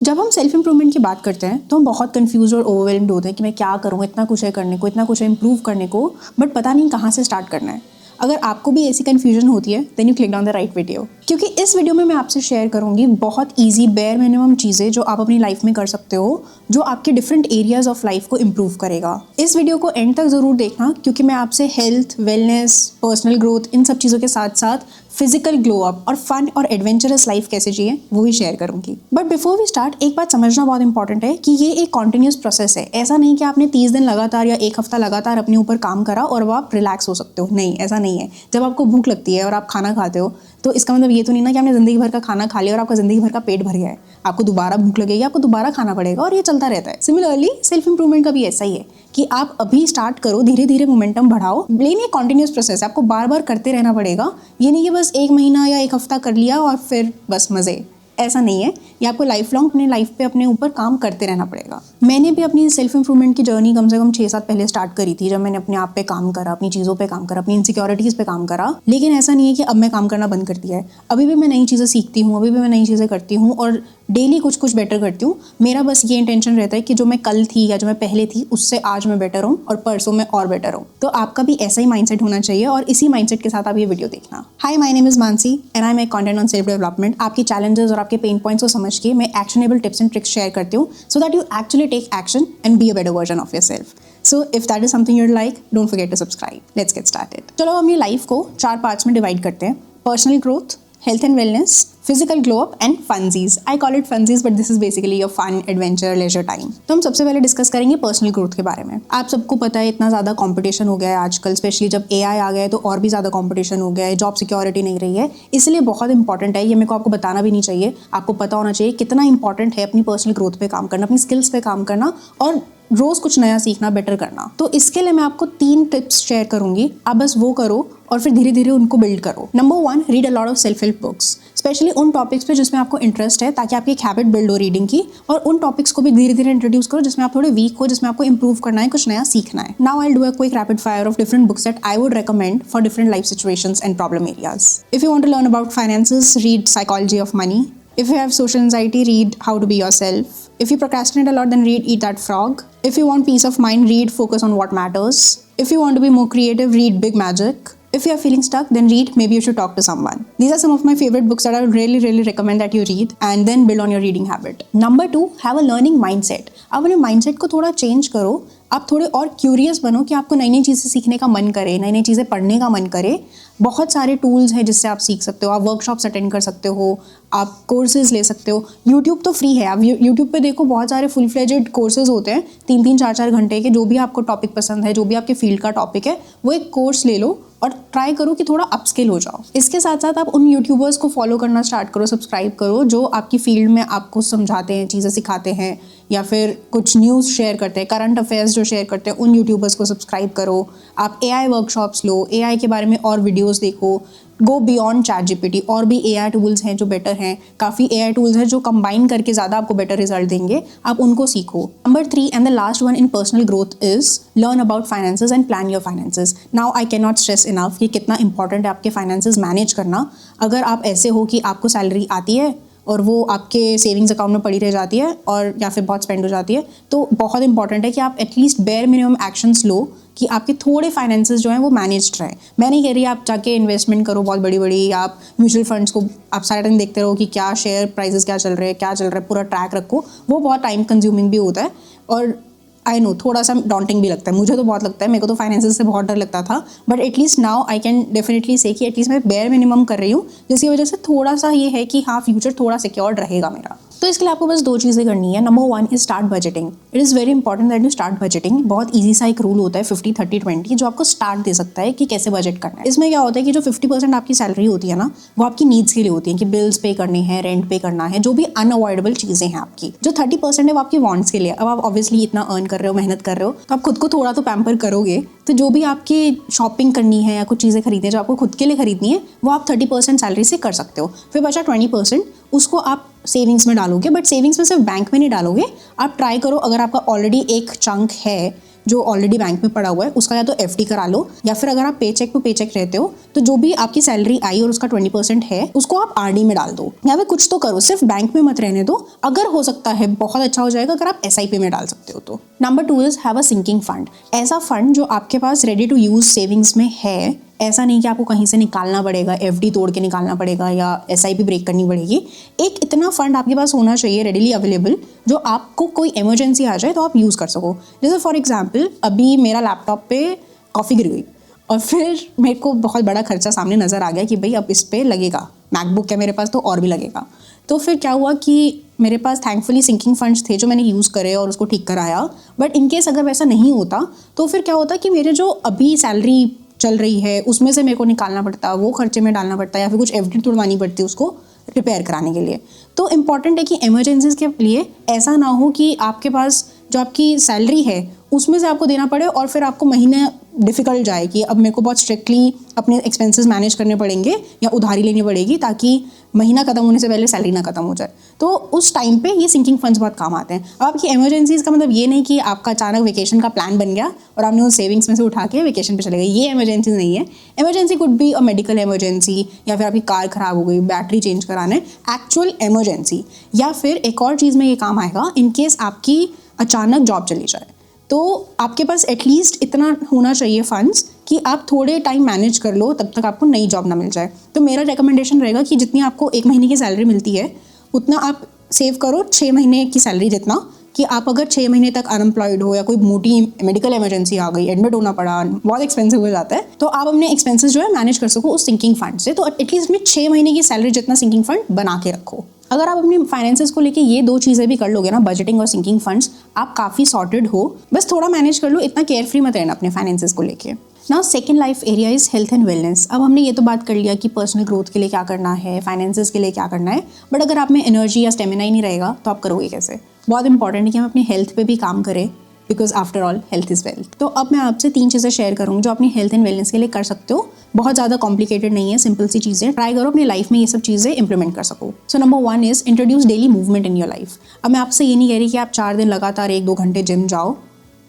जब हम self improvement की बात करते हैं तो हम बहुत कंफ्यूज और ओवरवेल्म्ड होते हैं कि मैं क्या करूँ, इतना कुछ है करने को, इतना कुछ है इम्प्रूव करने को, बट पता नहीं कहाँ से स्टार्ट करना है। अगर आपको भी ऐसी कन्फ्यूजन होती है then you click on the right video, क्योंकि इस वीडियो में मैं आपसे शेयर करूंगी बहुत ईजी बेयर मिनिमम चीज़ें जो आप अपनी लाइफ में कर सकते हो, जो आपके डिफरेंट एरियाज ऑफ लाइफ को इम्प्रूव करेगा। इस वीडियो को एंड तक ज़रूर देखना, क्योंकि मैं आपसे हेल्थ, वेलनेस, पर्सनल ग्रोथ, इन सब चीज़ों के साथ साथ फिजिकल ग्लो अप और फन और एडवेंचरस लाइफ कैसे जिए वो ही शेयर करूंगी। बट बिफोर वी स्टार्ट, एक बात समझना बहुत इंपॉर्टेंट है कि ये एक कॉन्टिन्यूस प्रोसेस है। ऐसा नहीं कि आपने 30 दिन लगातार या एक हफ्ता लगातार अपने ऊपर काम करा और अब आप रिलैक्स हो सकते हो। नहीं, ऐसा नहीं है। जब आपको भूख लगती है और आप खाना खाते हो तो इसका मतलब ये तो नहीं ना कि आपने ज़िंदगी भर का खाना खा लिया और आपका ज़िंदगी भर का पेट भर गया है। आपको दोबारा भूख लगेगी, आपको दोबारा खाना पड़ेगा और ये चलता रहता है। सिमिलरली सेल्फ इंप्रूवमेंट का भी ऐसा ही है कि आप अभी स्टार्ट करो, धीरे धीरे मोमेंटम बढ़ाओ, लेकिन ये कॉन्टिन्यूस प्रोसेस है। आपको बार बार करते रहना पड़ेगा। ये नहीं कि बस एक महीना या एक हफ्ता कर लिया और फिर बस मज़े, ऐसा नहीं है। ये आपको लाइफ लॉन्ग अपने लाइफ पे अपने ऊपर काम करते रहना पड़ेगा। मैंने भी अपनी सेल्फ इंप्रूवमेंट की जर्नी कम से कम 6 साल पहले स्टार्ट करी थी, जब मैंने अपने आप पे काम करा, अपनी चीज़ों पे काम करा, अपनी इनसिक्योरिटीज़ पे काम करा। लेकिन ऐसा नहीं है कि अब मैं काम करना बंद कर दिया है। अभी भी मैं नई चीज़ें सीखती हूँ, अभी भी मैं नई चीज़ें करती हूँ और डेली कुछ कुछ बेटर करती हूँ। मेरा बस ये इंटेंशन रहता है कि जो मैं कल थी या जो मैं पहले थी उससे आज मैं बेटर हूँ और परसों मैं और बेटर हूँ। तो आपका भी ऐसा ही माइंडसेट होना चाहिए और इसी माइंडसेट के साथ आप ये वीडियो देखना। Hi, my name is Mansi and I make content on self development. आपके चैलेंजेस और आपके पेन पॉइंट्स को समझ के मैं actionable tips and tricks share करती हूँ, so that you actually take action and be a better version of yourself. So if that is something you'd like, don't forget to subscribe. Let's get started. चलो अपनी life को 4 parts में divide करते हैं। Personal growth, health and wellness, physical glow up and funzies. I call it funzies but this is basically your fun, adventure, leisure time. तो हम सबसे पहले डिस्कस करेंगे पर्सनल ग्रोथ के बारे में। आप सबको पता है इतना ज़्यादा कंपटीशन हो गया है आजकल, स्पेशली जब AI आ गया है तो और भी ज़्यादा कंपटीशन हो गया है। जॉब सिक्योरिटी नहीं रही है, इसलिए बहुत इंपॉर्टेंट है, ये मेरे को आपको बताना भी नहीं चाहिए, आपको पता होना चाहिए कितना इंपॉर्टेंट है अपनी पर्सनल ग्रोथ पे काम करना, अपनी स्किल्स पे काम करना और रोज़ कुछ नया सीखना, बेटर करना। तो इसके लिए मैं आपको 3 टिप्स शेयर करूंगी। आप बस वो करो और फिर धीरे धीरे उनको बिल्ड करो। Number 1, read a lot of self help books, specially उन टॉपिक्स पे जिसमें आपको इंटरेस्ट है, ताकि आपकी एक हैबिट बिल्ड हो रीडिंग की। और उन टॉपिक्स को भी धीरे धीरे इंट्रोड्यूस करो जिसमें आप थोड़े वीक हो, जिसमें आपको इंप्रूव करना है, कुछ नया सीखना है। Now I will do a quick rapid fire of different books that I would recommend for different life situations and problem areas. If you want to learn about finances, read Psychology of Money. If you have social anxiety, read How to Be Yourself. If you procrastinate a lot, then read Eat That Frog. If you want peace of mind, read Focus on What Matters. If you want to be more creative, read Big Magic. If you are feeling stuck, then read Maybe You Should Talk to Someone. These are some of my favorite books that I would really recommend that you read and then build on your reading habit. Number 2, have a learning mindset. आप अपने mindset को थोड़ा change करो। आप थोड़े और curious बनो कि आपको नई नई चीज़ें सीखने का मन करे, नई नई चीज़ें पढ़ने का मन करे। बहुत सारे टूल्स हैं जिससे आप सीख सकते हो। आप वर्कशॉप्स अटेंड कर सकते हो, आप कोर्सेज ले सकते हो। यूट्यूब तो फ्री है, आप यूट्यूब पे देखो, बहुत सारे फुल फ्लेजेड कोर्सेज होते हैं 3-3, 4-4 घंटे के। जो भी आपको टॉपिक पसंद है, जो भी आपके फील्ड का टॉपिक है, वो एक कोर्स ले लो और ट्राई करो कि थोड़ा अपस्किल हो जाओ। इसके साथ साथ आप उन यूट्यूबर्स को फॉलो करना स्टार्ट करो, सब्सक्राइब करो, जो आपकी फील्ड में आपको समझाते हैं, चीज़ें सिखाते हैं या फिर कुछ न्यूज़ शेयर करते हैं, करंट अफेयर्स जो शेयर करते हैं, उन यूट्यूबर्स को सब्सक्राइब करो। आप AI वर्कशॉप्स लो, AI के बारे में और वीडियोस देखो। गो बियॉन्ड ChatGPT, और भी AI टूल्स हैं जो बेटर हैं। काफ़ी AI टूल्स हैं जो कंबाइन करके ज़्यादा आपको बेटर रिजल्ट देंगे, आप उनको सीखो। Number 3 and the last one in personal growth is learn about finances and plan your finances. Now I can not stress enough कि कितना इंपॉर्टेंट है आपके फाइनेंसेस मैनेज करना। अगर आप ऐसे हो कि आपको सैलरी आती है और वो आपके सेविंग्स अकाउंट में पड़ी रह जाती है और या फिर बहुत स्पेंड हो जाती है, तो बहुत इंपॉर्टेंट है कि आप एटलीस्ट बेयर मिनिमम एक्शंस लो कि आपके थोड़े फाइनेंसेस जो हैं वो मैनेज्ड रहें। मैं नहीं कह रही आप जाके इन्वेस्टमेंट करो बहुत बड़ी बड़ी, आप म्यूचुअल फंड्स को आप सारा टाइम देखते रहो कि क्या शेयर प्राइसेस क्या चल रहे हैं, पूरा ट्रैक रखो। वो बहुत टाइम कंज्यूमिंग भी होता है और आई नो थोड़ा सा डॉन्टिंग भी लगता है। मुझे तो बहुत लगता है, मेरे को तो फाइनेंसेस से बहुत डर लगता था, but at least now I can definitely से कि एटलीस्ट मैं बेयर मिनिमम कर रही हूँ, जिसकी वजह से थोड़ा सा ये है कि हाँ, फ्यूचर थोड़ा सिक्योर्ड रहेगा मेरा। तो इसके लिए आपको बस 2 चीज़ें करनी है। Number 1 is start budgeting. It is very important that you start budgeting. बहुत ईजी सा एक रूल होता है 50-30-20, जो आपको स्टार्ट दे सकता है कि कैसे बजट करना है। इसमें क्या होता है कि जो 50% आपकी सैलरी होती है ना, वो आपकी नीड्स के लिए होती है कि बिल्स पे करने हैं, रेंट पे करना है, जो भी अनअवॉइडेबल चीज़ें हैं आपकी। जो 30% है वो आपकी वांट्स के लिए। अब आप ऑब्वियसली इतना अर्न कर रहे हो, मेहनत कर रहे हो, तो आप खुद को थोड़ा तो पैम्पर करोगे। तो जो भी आपकी शॉपिंग करनी है या कुछ चीज़ें खरीदनी है जो आपको खुद के लिए खरीदनी है, वो आप 30% सैलरी से कर सकते हो। फिर बचा 20%, उसको आप सेविंग्स में डालोगे, बट सेविंग्स में सिर्फ बैंक में नहीं डालोगे। आप ट्राई करो, अगर आपका ऑलरेडी एक चंक है जो ऑलरेडी बैंक में पड़ा हुआ है उसका या तो FD करा लो, या फिर अगर आप पे चेक टू पे चेक रहते हो तो जो भी आपकी सैलरी आई और उसका 20% है उसको आप RD में डाल दो, या फिर कुछ तो करो, सिर्फ बैंक में मत रहने दो। अगर हो सकता है बहुत अच्छा हो जाएगा अगर आप SIP में डाल सकते हो तो। Number 2 is have a sinking fund. ऐसा फंड जो आपके पास रेडी टू यूज सेविंग्स में है, ऐसा नहीं कि आपको कहीं से निकालना पड़ेगा, FD तोड़ के निकालना पड़ेगा या SIP ब्रेक करनी पड़ेगी। एक इतना फंड आपके पास होना चाहिए रेडिली अवेलेबल, जो आपको कोई इमरजेंसी आ जाए तो आप यूज़ कर सको। जैसे फॉर एग्जांपल अभी मेरा लैपटॉप पे कॉफ़ी गिर गई और फिर मेरे को बहुत बड़ा खर्चा सामने नज़र आ गया कि भाई अब इस पर लगेगा, मैकबुक है मेरे पास तो और भी लगेगा। तो फिर क्या हुआ कि मेरे पास थैंकफुली सिंकिंग फंड्स थे जो मैंने यूज़ करे और उसको ठीक कराया। बट इनकेस अगर वैसा नहीं होता तो फिर क्या होता कि मेरे जो अभी सैलरी चल रही है उसमें से मेरे को निकालना पड़ता, वो खर्चे में डालना पड़ता, या फिर कुछ FD तोड़वानी पड़ती उसको रिपेयर कराने के लिए। तो इम्पॉर्टेंट है कि इमरजेंसीज के लिए ऐसा ना हो कि आपके पास जो आपकी सैलरी है उसमें से आपको देना पड़े और फिर आपको महीने डिफ़िकल्ट जाए कि अब मेरे को बहुत स्ट्रिक्टली अपने एक्सपेंसेस मैनेज करने पड़ेंगे या उधारी लेनी पड़ेगी ताकि महीना ख़त्म होने से पहले सैलरी ना ख़त्म हो जाए। तो उस टाइम पे ये सिंकिंग फंड्स बहुत काम आते हैं। अब आपकी इमरजेंसीज़ का मतलब ये नहीं कि आपका अचानक वेकेशन का प्लान बन गया और आपने उस सेविंग्स में से उठा के वेकेशन पे चले गए, ये इमरजेंसी नहीं है। Emergency could be a medical emergency, या फिर आपकी कार ख़राब हो गई, बैटरी चेंज कराना है, एक्चुअल इमरजेंसी। या फिर एक और चीज़ में ये काम आएगा, इनकेस आपकी अचानक जॉब चली जाए तो आपके पास एटलीस्ट इतना होना चाहिए फंड्स कि आप थोड़े टाइम मैनेज कर लो तब तक आपको नई जॉब ना मिल जाए। तो मेरा रिकमेंडेशन रहेगा कि जितनी आपको 1 महीने की सैलरी मिलती है उतना आप सेव करो 6 महीने की सैलरी जितना, कि आप अगर 6 महीने तक अनएम्प्लॉयड हो या कोई मोटी मेडिकल इमरजेंसी आ गई, एडमिट होना पड़ा, बहुत एक्सपेंसिव हो जाता है, तो आप अपने एक्सपेंसेस जो है मैनेज कर सको उस सिंकिंग फंड से। तो एटलीस्ट में 6 महीने की सैलरी जितना सिंकिंग फंड बना के रखो। अगर आप अपनी फाइनेंसेस को लेके ये 2 चीज़ें भी कर लोगे ना, बजटिंग और सिंकिंग फंड्स, आप काफ़ी सॉर्टेड हो। बस थोड़ा मैनेज कर लो, इतना केयरफ्री मत रहना अपने फाइनेंसेस को लेके। Now second life area is health and wellness. अब हमने ये तो बात कर लिया कि पर्सनल ग्रोथ के लिए क्या करना है, फाइनेंसेस के लिए क्या करना है, बट अगर आप में एनर्जी या स्टेमिना ही नहीं रहेगा तो आप करोगे कैसे? बहुत इंपॉर्टेंट है कि हम अपनी हेल्थ पे भी काम करें, because after all health is wealth. तो अब मैं आपसे 3 चीज़ें शेयर करूँगी जो अपनी हेल्थ एंड वेलनेस के लिए कर सकते हो। बहुत ज़्यादा कॉम्प्लिकेटेड नहीं है, सिंपल सी चीज़ें, ट्राई करो अपनी लाइफ में ये सब चीज़ें इंप्लीमेंट कर सको। So number 1 is introduce daily movement in your life. अब मैं आपसे ये नहीं कह रही कि आप 4 दिन लगातार 1-2 घंटे जिम जाओ,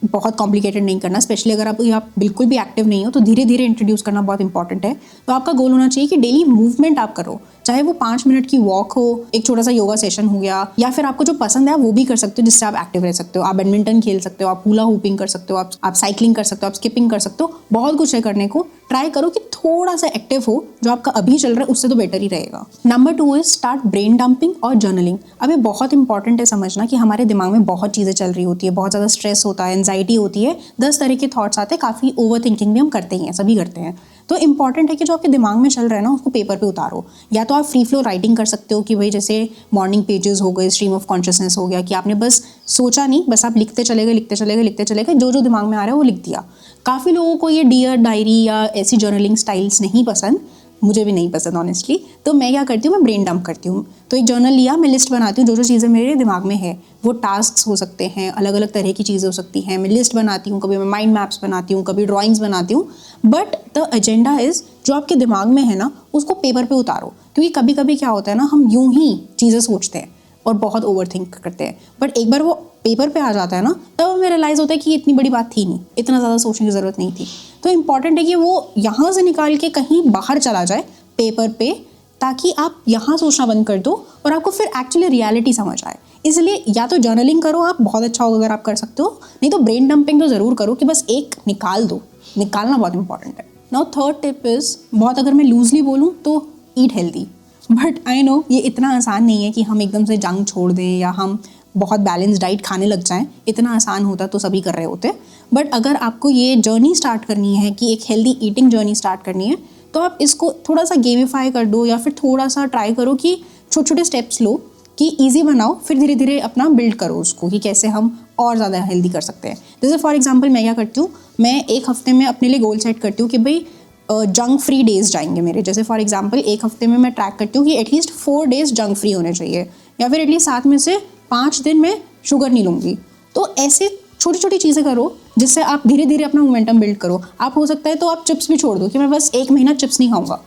बहुत कॉम्प्लिकेटेड नहीं करना, स्पेशली अगर आप बिल्कुल भी एक्टिव नहीं हो तो धीरे धीरे इंट्रोड्यूस करना बहुत इंपॉर्टेंट है। तो आपका गोल होना चाहिए कि डेली मूवमेंट आप करो, चाहे वो 5 मिनट की वॉक हो, एक छोटा सा योगा सेशन हो गया, या फिर आपको जो पसंद है वो भी कर सकते हो जिससे आप एक्टिव रह सकते हो। आप बैडमिंटन खेल सकते हो, आप हुला हुपिंग कर सकते हो, आप साइकिलिंग कर सकते हो, आप स्किपिंग कर सकते हो, बहुत कुछ है करने को। ट्राई करो कि थोड़ा सा एक्टिव हो, जो आपका अभी चल रहा है उससे तो बेटर ही रहेगा। Number 2 is start brain dumping और जर्नलिंग। अब ये बहुत इंपॉर्टेंट है समझना कि हमारे दिमाग में बहुत चीज़ें चल रही होती है, बहुत ज़्यादा स्ट्रेस होता है, एंजाइटी होती है, 10 तरह के थॉट्स आते हैं, काफ़ी ओवर थिंकिंग भी हम करते ही हैं, सभी करते हैं। तो इंपॉर्टेंट है कि जो आपके दिमाग में चल रहा है ना उसको पेपर पे उतारो। या तो आप फ्री फ्लो राइटिंग कर सकते हो कि भाई जैसे मॉर्निंग पेजेस हो गए, स्ट्रीम ऑफ कॉन्शियसनेस हो गया, कि आपने बस सोचा नहीं, बस आप लिखते चले गए, जो दिमाग में आ रहा है वो लिख दिया। काफ़ी लोगों को ये डियर डायरी या ऐसी जर्नलिंग स्टाइल्स नहीं पसंद, मुझे भी नहीं पसंद ऑनेस्टली। तो मैं क्या करती हूँ, मैं ब्रेन डंप करती हूँ। तो एक जर्नल लिया, मैं लिस्ट बनाती हूँ जो चीज़ें मेरे दिमाग में है, वो टास्क हो सकते हैं, अलग अलग तरह की चीज़ें हो सकती हैं, मैं लिस्ट बनाती हूँ, कभी मैं माइंड मैप्स बनाती हूँ, कभी ड्राइंग्स बनाती हूँ। बट द एजेंडा इज़ जो आपके दिमाग में है ना उसको पेपर पे उतारो, क्योंकि कभी कभी क्या होता है ना, हम यूं ही चीज़ें सोचते हैं और बहुत ओवर थिंक करते हैं, बट एक बार वो पेपर पे आ जाता है ना तब हमें रियलाइज़ होता है कि इतनी बड़ी बात थी नहीं, इतना ज़्यादा सोचने की ज़रूरत नहीं थी। तो इंपॉर्टेंट है कि वो यहाँ से निकाल के कहीं बाहर चला जाए पेपर पे, ताकि आप यहाँ सोचना बंद कर दो और आपको फिर एक्चुअली रियलिटी समझ आए। इसलिए या तो जर्नलिंग करो आप, बहुत अच्छा होगा अगर आप कर सकते हो, नहीं तो ब्रेन डंपिंग तो ज़रूर करो कि बस एक निकाल दो, निकालना बहुत इंपॉर्टेंट है। नाउ थर्ड टिप इज़, बहुत अगर मैं लूजली बोलूँ तो eat healthy. But I know ये इतना आसान नहीं है कि हम एकदम से जंक छोड़ दें या हम बहुत बैलेंस डाइट खाने लग जाएं। इतना आसान होता तो सभी कर रहे होते। बट अगर आपको ये जर्नी स्टार्ट करनी है कि एक हेल्दी ईटिंग जर्नी स्टार्ट करनी है, तो आप इसको थोड़ा सा गेमिफाई कर दो, या फिर थोड़ा सा ट्राई करो कि छोटे छोटे स्टेप्स लो, कि ईजी बनाओ, फिर धीरे धीरे अपना बिल्ड करो उसको कि कैसे हम और ज़्यादा हेल्दी कर सकते हैं। जैसे फॉर एग्जांपल मैं क्या करती हूँ, मैं एक हफ्ते में अपने लिए गोल सेट करती हूँ कि भाई जंक फ्री डेज जाएंगे मेरे। जैसे फॉर एग्जांपल एक हफ्ते में मैं ट्रैक करती हूँ कि एटलीस्ट 4 डेज जंक फ्री होने चाहिए, या फिर एटलीस्ट 7 में से 5 दिन मैं शुगर नहीं लूँगी। तो ऐसे छोटी छोटी चीज़ें करो जिससे आप धीरे धीरे अपना मोमेंटम बिल्ड करो। आप हो सकता है तो आप चिप्स भी छोड़ दो कि मैं बस 1 महीना चिप्स नहीं खाऊंगा,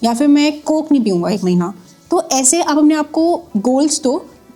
या फिर मैं कोक नहीं पीऊँगा 1 महीना। तो ऐसे आप अपने आप को गोल्स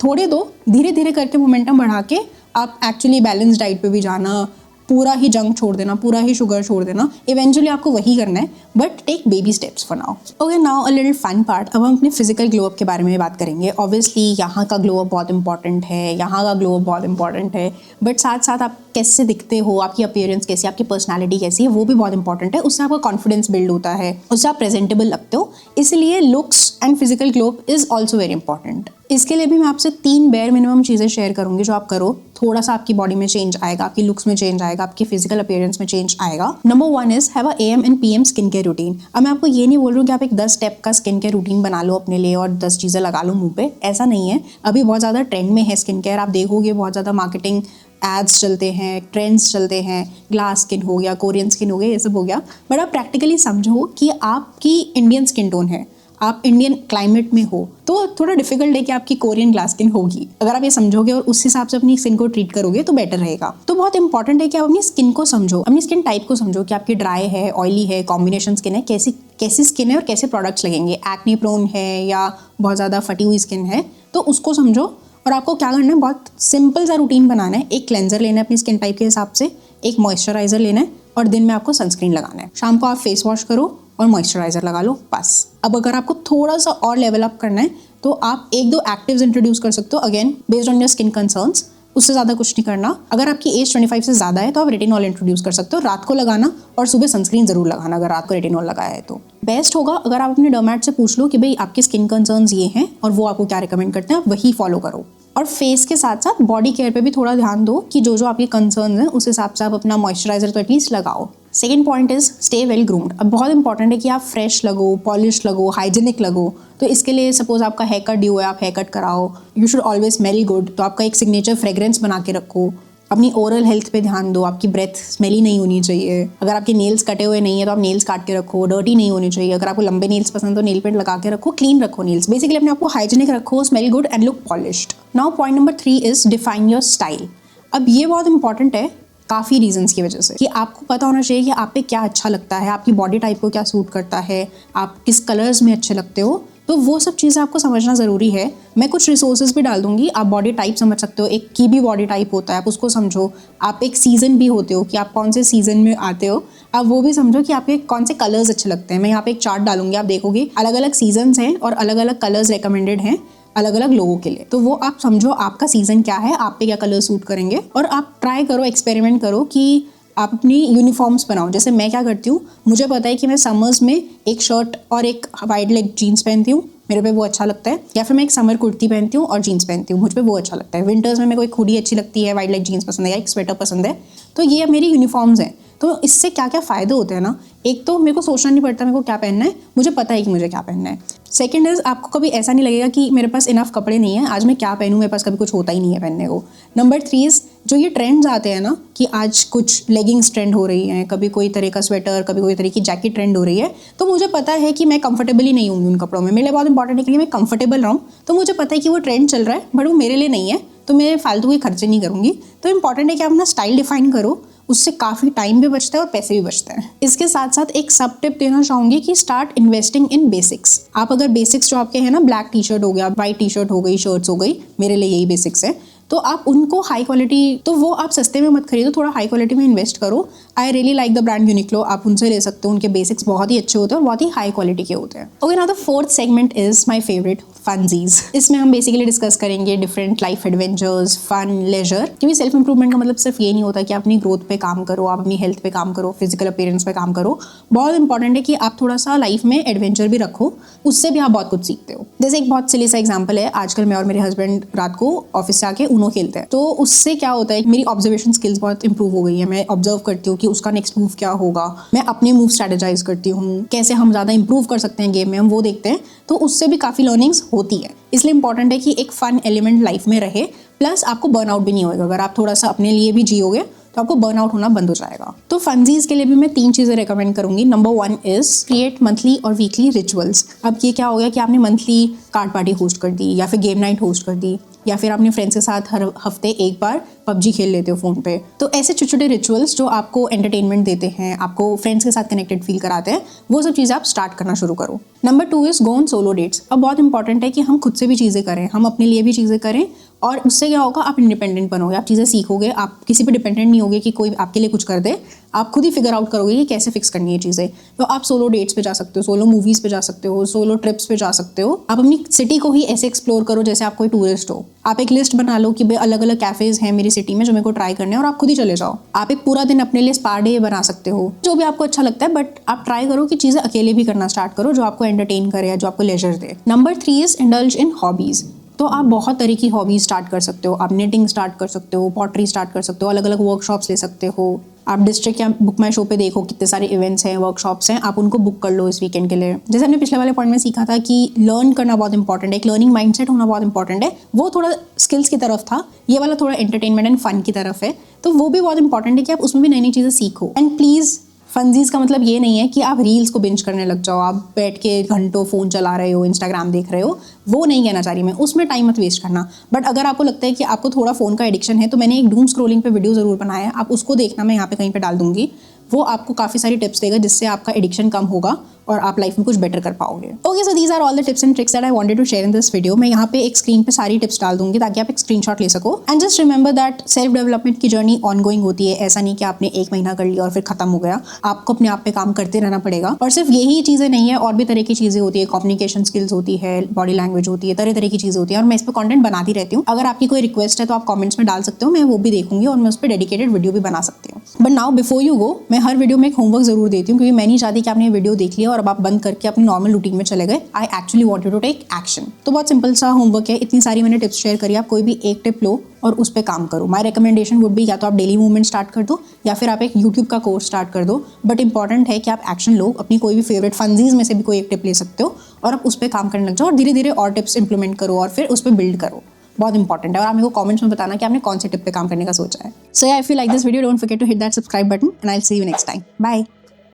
धीरे धीरे करके मोमेंटम बढ़ा के आप एक्चुअली बैलेंस डाइट पे भी जाना, पूरा ही जंक छोड़ देना, पूरा ही शुगर छोड़ देना, इवेंचुअली आपको वही करना है, but take baby steps for now. Okay, now a little fun part. अब हम अपने फिजिकल ग्लो अप के बारे में बात करेंगे। ऑब्वियसली यहाँ का ग्लो अप बहुत इंपॉर्टेंट है, यहाँ का ग्लो अप बहुत इंपॉर्टेंट है, बट साथ साथ आप कैसे दिखते हो, आपकी अपीयरेंस कैसी, आपकी पर्सनैलिटी कैसी है, वो भी बहुत इंपॉर्टेंट है। उससे आपका कॉन्फिडेंस बिल्ड होता है, उससे आप प्रेजेंटेबल लगते हो। इसलिए looks and physical glow up is also very important. इसके लिए भी मैं आपसे 3 बेयर मिनिमम चीज़ें शेयर करूंगी जो आप करो, थोड़ा सा आपकी बॉडी में चेंज आएगा, आपकी लुक्स में चेंज आएगा, आपकी फिजिकल अपीयरेंस में चेंज आएगा। Number 1 is have a AM and PM skin care routine. अब मैं आपको ये नहीं बोल रही हूँ कि आप एक 10 स्टेप का स्किन केयर रूटीन बना लो अपने लिए और 10 चीज़ें लगा लो मुंह पे, ऐसा नहीं है। अभी बहुत ज़्यादा ट्रेंड में है स्किन केयर, आप देखोगे बहुत ज़्यादा मार्केटिंग एड्स चलते हैं, ट्रेंड्स चलते हैं, ग्लास स्किन हो गया, कोरियन स्किन हो गया, ये सब हो गया। बट आप प्रैक्टिकली समझो कि आपकी इंडियन स्किन टोन है, आप इंडियन क्लाइमेट में हो, तो थोड़ा डिफिकल्ट है कि आपकी कोरियन ग्लास स्किन होगी। अगर आप ये समझोगे और उस हिसाब से अपनी स्किन को ट्रीट करोगे तो बेटर रहेगा। तो बहुत इंपॉर्टेंट है कि आप अपनी स्किन को समझो, अपनी स्किन टाइप को समझो कि आपकी ड्राई है, ऑयली है, कॉम्बिनेशन स्किन है, कैसी स्किन है और कैसे प्रोडक्ट्स लगेंगे, एक्ने प्रोन है या बहुत ज़्यादा फटी हुई स्किन है, तो उसको समझो। और आपको क्या करना है, बहुत सिंपल सा रूटीन बनाना है। एक क्लेंजर लेना है अपनी स्किन टाइप के हिसाब से, एक मॉइस्चराइजर लेना है और दिन में आपको सनस्क्रीन लगाना है। शाम को आप फेस वॉश करो और मॉइस्चराइजर लगा लो, बस। अब अगर आपको थोड़ा सा और लेवल अप करना है तो आप 1-2 एक्टिव्स इंट्रोड्यूस कर सकते हो, again based on your skin concerns. उससे ज़्यादा कुछ नहीं करना। अगर आपकी एज 25 से ज़्यादा है तो आप रेटिनॉल इंट्रोड्यूस कर सकते हो, रात को लगाना, और सुबह सनस्क्रीन ज़रूर लगाना अगर रात को रेटिनॉल लगाया है तो। बेस्ट होगा अगर आप अपने डर्मेट से पूछ लो कि भाई आपके स्किन कंसर्न्स ये हैं और वो आपको क्या रिकमेंड करते हैं, आप वही फॉलो करो। और फेस के साथ साथ बॉडी केयर पे भी थोड़ा ध्यान दो कि जो आपके कंसर्न्स हैं उस हिसाब से आप अपना मॉइस्चराइजर तो एटलीस्ट लगाओ। Second point is stay well groomed. अब बहुत इंपॉर्टेंट है कि आप फ्रेश लगो, पॉलिश लगो, हाइजीनिक लगो। तो इसके लिए सपोज आपका हेयर कट ड्यू है, आप हेयर कट कराओ। You should always smell good, तो आपका एक सिग्नेचर फ्रेग्रेंस बना के रखो। अपनी ओरल हेल्थ पे ध्यान दो, आपकी ब्रेथ स्मेली नहीं होनी चाहिए। अगर आपके नेल्स कटे हुए नहीं है तो आप नेल्स काट के रखो, डर्टी नहीं होनी चाहिए। अगर आपको लंबे नेल्स पसंद तो नेल पेंट लगा के रखो, क्लीन रखो नेल्स। बेसिकली अपने आपको हाइजीनिक रखो, smell good and look polished. Now point number 3 is define your style. अब ये बहुत इंपॉर्टेंट है काफ़ी रीजंस की वजह से, कि आपको पता होना चाहिए कि आप पे क्या अच्छा लगता है, आपकी बॉडी टाइप को क्या सूट करता है, आप किस कलर्स में अच्छे लगते हो। तो वो सब चीज़ें आपको समझना ज़रूरी है। मैं कुछ रिसोर्सेज भी डाल दूंगी, आप बॉडी टाइप समझ सकते हो। एक की भी बॉडी टाइप होता है, आप उसको समझो। आप एक सीज़न भी होते हो कि आप कौन से सीज़न में आते हो, आप वो भी समझो कि आपके कौन से कलर्स अच्छे लगते हैं। मैं यहाँ पे एक चार्ट डालूंगी, आप देखोगे अलग अलग सीजन्स हैं और अलग अलग कलर्स रिकमेंडेड हैं अलग अलग लोगों के लिए। तो वो आप समझो आपका सीज़न क्या है, आप पे क्या कलर सूट करेंगे, और आप ट्राई करो, एक्सपेरिमेंट करो कि आप अपनी यूनिफॉर्म्स बनाओ। जैसे मैं क्या करती हूँ, मुझे पता है कि मैं समर्स में एक शर्ट और एक वाइड लेग जीन्स पहनती हूँ, मेरे पे वो अच्छा लगता है। या फिर मैं एक समर कुर्ती पहनती हूँ और जीन्स पहनती हूँ, मुझ पे वो अच्छा लगता है। विंटर्स में मेरे को एक हुडी अच्छी लगती है, वाइड लेग जीन्स पसंद है या एक स्वेटर पसंद है। तो ये मेरी यूनिफॉर्म्स हैं। तो इससे क्या क्या फ़ायदे होते हैं ना, एक तो मेरे को सोचना नहीं पड़ता मेरे को क्या पहनना है, मुझे पता है कि मुझे क्या पहनना है। सेकंड इज़ आपको कभी ऐसा नहीं लगेगा कि मेरे पास इनफ कपड़े नहीं है, आज मैं क्या पहनूँ, मेरे पास कभी कुछ होता ही नहीं है पहनने को। नंबर 3 इज़ जो ये ट्रेंड्स आते हैं ना, कि आज कुछ लेगिंग्स ट्रेंड हो रही हैं, कभी कोई तरह का स्वेटर, कभी कोई तरह की जैकेट ट्रेंड हो रही है, तो मुझे पता है कि मैं कंफर्टेबल ही नहीं हूँगी उन कपड़ों में। मेरे लिए बहुत इंपॉर्टेंट है कि मैं कंफर्टेबल रहूँ। तो मुझे पता है कि वो ट्रेंड चल रहा है बट वो मेरे लिए नहीं है, तो मैं फालतू के खर्चे नहीं करूँगी। तो इंपॉर्टेंट है कि आप अपना स्टाइल डिफाइन करो, उससे काफ़ी टाइम भी बचता है और पैसे भी बचते हैं। इसके साथ साथ एक सब टिप देना चाहूँगी कि स्टार्ट इन्वेस्टिंग इन बेसिक्स। आप अगर बेसिक्स जो आपके हैं ना, ब्लैक टी शर्ट हो गया, वाइट टी शर्ट हो गई, शर्ट्स हो गई, मेरे लिए यही बेसिक्स है, तो आप उनको हाई क्वालिटी, तो वो आप सस्ते में मत खरीदो, थोड़ा हाई क्वालिटी में इन्वेस्ट करो। I really like the brand Uniqlo, आप उनसे ले सकते हो, उनके बेसिक्स बहुत ही अच्छे होते हैं और बहुत ही हाई क्वालिटी के होते हैं। Okay, now the fourth segment is my favourite, funzies. इसमें हम बेसिकली डिस्कस करेंगे different life adventures, fun, leisure. क्योंकि सेल्फ इंप्रूवमेंट का मतलब सिर्फ ये नहीं होता कि आप अपनी ग्रोथ पे काम करो, आप अपनी हेल्थ पे काम करो, फिजिकल अपीयरेंस पे काम करो। बहुत इंपॉर्टेंट है कि आप थोड़ा सा लाइफ में एडवेंचर भी रखो, उससे भी आप बहुत कुछ सीखते हो। जैसे एक बहुत सिली सा एग्जाम्पल है, आजकल मैं और मेरे हस्बैंड रात को ऑफिस से आके ऊनो खेलते हैं, तो उससे क्या होता है, मेरी ऑब्जर्वेशन स्किल्स बहुत इंप्रूव हो गई है। मैं ऑब्जर्व करती हूँ कि उसका नेक्स्ट मूव क्या होगा, मैं अपने मूव स्ट्रेटेजाइज करती हूँ, कैसे हम ज़्यादा इंप्रूव कर सकते हैं गेम में, हम वो देखते हैं। तो उससे भी काफ़ी लर्निंग्स होती है। इसलिए इंपॉर्टेंट है कि एक फन एलिमेंट लाइफ में रहे, प्लस आपको बर्नआउट भी नहीं होगा। अगर आप थोड़ा सा अपने लिए भी जियोगे तो आपको बर्नआउट होना बंद हो जाएगा। तो फंजीज के लिए भी मैं 3 चीज़ें रेकमेंड करूंगी। नंबर 1 इज क्रिएट मंथली और वीकली रिचुअल्स। अब ये क्या हो गया कि आपने मंथली कार्ड पार्टी होस्ट कर दी, या फिर गेम नाइट होस्ट कर दी, या फिर अपने फ्रेंड्स के साथ हर हफ्ते एक बार PUBG खेल लेते हो फ़ोन पे। तो ऐसे छोटे छोटे रिचुअल्स जो आपको एंटरटेनमेंट देते हैं, आपको फ्रेंड्स के साथ कनेक्टेड फील कराते हैं, वो सब चीज़ें आप स्टार्ट करना शुरू करो। Number 2 is go on solo dates. अब बहुत इंपॉर्टेंट है कि हम खुद से भी चीज़ें करें, हम अपने लिए भी चीज़ें करें और उससे क्या होगा, आप इंडिपेंडेंट बनोगे, आप चीज़ें सीखोगे, आप किसी पे डिपेंडेंट नहीं होगे कि कोई आपके लिए कुछ कर दे, आप खुद ही फिगर आउट करोगे कि कैसे फिक्स करनी है चीज़ें। तो आप सोलो डेट्स पे जा सकते हो, सोलो मूवीज़ पे जा सकते हो, सोलो ट्रिप्स पे जा सकते हो। आप अपनी सिटी को ही ऐसे एक्सप्लोर करो जैसे आप कोई टूरिस्ट हो। आप एक लिस्ट बना लो कि भाई अलग अलग कैफ़ेज़ हैं मेरी सिटी में जो मेरे को ट्राई करने हैं, और आप खुद ही चले जाओ। आप एक पूरा दिन अपने लिए स्पा डे बना सकते हो, जो भी आपको अच्छा लगता है, बट आप ट्राई करो कि चीज़ें अकेले भी करना स्टार्ट करो जो आपको एंटरटेन करे या जो आपको लेजर दे। Number 3 is indulge in hobbies. तो आप बहुत तरह की हॉबीज़ स्टार्ट कर सकते हो। आप निटिंग स्टार्ट कर सकते हो, पॉटरी स्टार्ट कर सकते हो, अलग अलग वर्कशॉप्स ले सकते हो। आप डिस्ट्रिक्ट या बुक माई शो पे देखो कितने सारे इवेंट्स हैं, वर्कशॉप्स हैं, आप उनको बुक कर लो इस वीकेंड के लिए। जैसे हमने पिछले वाले पॉइंट में सीखा था कि लर्न करना बहुत इंपॉर्टेंट है, एक लर्निंग माइंडसेट होना बहुत इंपॉर्टेंट है। वो थोड़ा स्किल्स की तरफ था, ये वाला थोड़ा एंटरटेनमेंट एंड फन की तरफ है। तो वो भी बहुत इंपॉर्टेंट है कि आप उसमें भी नई नई चीज़ें सीखो। एंड प्लीज़, फंजीज का मतलब ये नहीं है कि आप रील्स को बिंज करने लग जाओ, आप बैठ के घंटों फ़ोन चला रहे हो, इंस्टाग्राम देख रहे हो, वो नहीं कहना चाह रही मैं, उसमें टाइम मत वेस्ट करना। बट अगर आपको लगता है कि आपको थोड़ा फ़ोन का एडिक्शन है, तो मैंने एक डूम स्क्रोलिंग पे वीडियो ज़रूर बनाया है, आप उसको देखना, मैं यहाँ पे कहीं पे डाल दूंगी। वो आपको काफ़ी सारी टिप्स देगा जिससे आपका एडिक्शन कम होगा और आप लाइफ में कुछ बेटर कर पाओगे। Okay, so these are all the tips and tricks that I wanted to share in this video. मैं यहाँ पे एक स्क्रीन पे सारी टिप्स डाल दूंगी ताकि आप एक स्क्रीनशॉट ले सको। And just remember that self development की जर्नी ऑनगोइंग होती है। ऐसा नहीं कि आपने 1 महीना कर लिया और फिर खत्म हो गया। आपको अपने आप पे काम करते रहना पड़ेगा। और सिर्फ यही चीज़ें नहीं है, और भी तरह की चीज़ें होती है। कम्युनिकेशन स्किल्स होती है, बॉडी लैंग्वेज होती है, तरह तरह की चीज़ें होती है, और मैं इस पर कंटेंट बनाती रहती हूँ। अगर आपकी कोई रिक्वेस्ट है तो आप कमेंट्स में डाल सकते हो, मैं वो भी देखूंगी और मैं उस पर डेडिकेटेड वीडियो भी बना सकती हूँ। But now before you go, मैं हर वीडियो में एक होमवर्क जरूर देती हूँ, क्योंकि मैं नहीं चाहती कि आपने ये वीडियो देख लिया और अब आप बंद करके अपनी नॉर्मल रूटीन में चले गए। I actually want you to take action. तो बहुत सिंपल सा होमवर्क है, इतनी सारी मैंने टिप्स शेयर करी, आप कोई भी एक टिप लो और उस पर काम करो। माय रिकमेंडेशन वुड बी, या तो आप डेली मूवमेंट स्टार्ट कर दो या फिर आप एक यूट्यूब का कोर्स स्टार्ट कर दो। बट इंपॉर्टेंट है कि आप एक्शन लो, अपनी कोई भी फेवरेट फंजीज में से भी कोई एक टिप ले सकते हो और आप उस पर काम करने लग जाओ, और धीरे धीरे और टिप्स इंप्लीमेंट करो और फिर उस पर बिल्ड करो। बहुत इंपॉर्टेंट है। और आप मेरे को कमेंट्स में बताना कि आपने कौन से टिप पे काम करने का सोचा है। So if you like this video, don't forget to hit that subscribe button and I will see you next time. Bye.